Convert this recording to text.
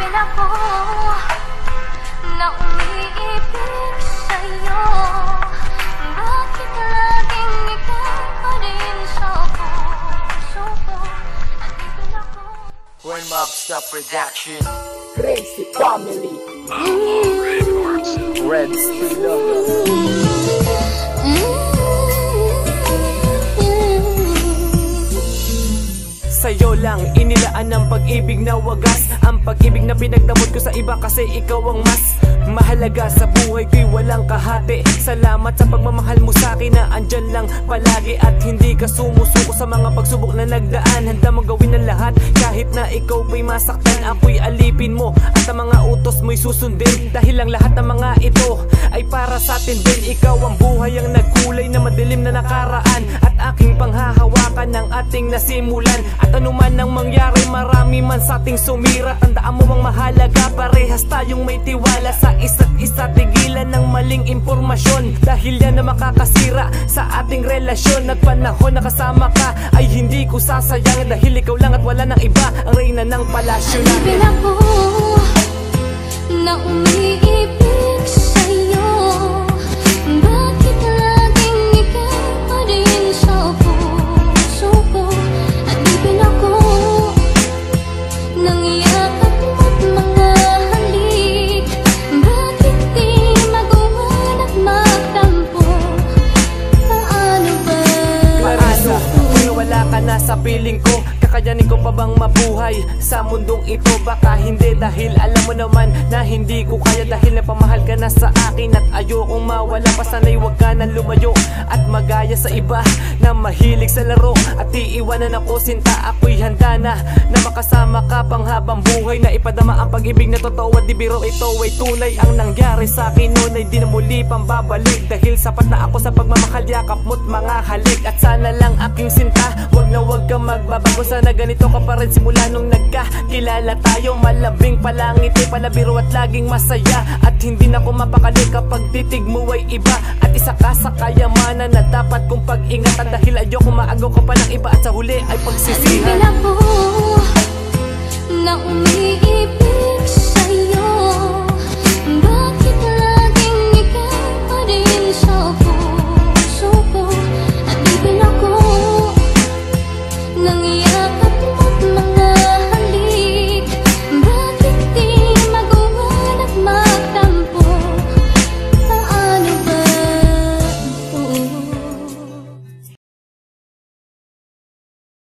Hanipin ako na umiibig sa'yo. Bakit laging ikaw pa rin sa puso ko? Hanipin ako. When Mobster Production, Crazy Family, Red Steel. Sa'yo lang inilaan ang pag-ibig na wagas, ang pag-ibig na pinagdamot ko sa iba kasi ikaw ang mas mahalaga sa buhay ko'y walang kahati. Salamat sa pagmamahal mo sa'kin na andyan lang palagi at hindi ka sumusuko sa mga pagsubok na nagdaan. Handa mo gawin ang lahat kahit na ikaw pa'y masaktan, ako'y alipin mo at ang mga utos mo'y susundin. Dahil ang lahat ng mga ito ay para sa atin din. Ikaw ang buhay ang nagkulay na madilim na nakaraan at aking panghahawakan ng ating nasimulan. At anuman ang mangyari, marami man sa ating sumira, tandaan mo ang mahalaga, parehas tayong may tiwala sa isa't isa. Tigilan ng maling impormasyon dahil yan na makakasira sa ating relasyon. At panahon na kasama ka ay hindi ko sasayang, dahil ikaw lang at wala nang iba ang reyna ng palasyo natin. Hanipin ako na umiibig sa'yo. Bakit laging ikaw pa rin sa puso ko? Hanipin ako ng yakap mo't mga halik. Bakit di magawan at magtampo? Paano ba? Paano kung wala ka na sa piling ko? Kakayanin ko pa bang mabuhay sa mundong ito? Baka hindi, dahil alam mo naman na hindi ko kaya, dahil napamahal ka na sa akin at ayokong mawala pa. Sana'y huwag ka na lumayo at magaya sa iba na mahilig sa laro at iiwanan ako sinta. Ako'y handa na makasama ka pang habang buhay, na ipadama ang pag-ibig na totoo at di biro. Ito ay tunay, ang nangyari sa akin noon ay di na muli pang babalik, dahil sapat na ako sa pagmamahal, yakap mo't mga halik. At sana lang aking sinta, wag na wag ka magbabago. Sana ganito ka pa rin simula nung nagkakilala tayo. Malabing palangiti, palabiro at laging masaya, at hindi na ko mapakali kapag titig mo ay iba. At isa ka sa kayamanan na dapat kong pag-ingatan, dahil ayoko maagaw ka pa ng iba at sa huli ay pagsisihan. Hanipin ako na umiibig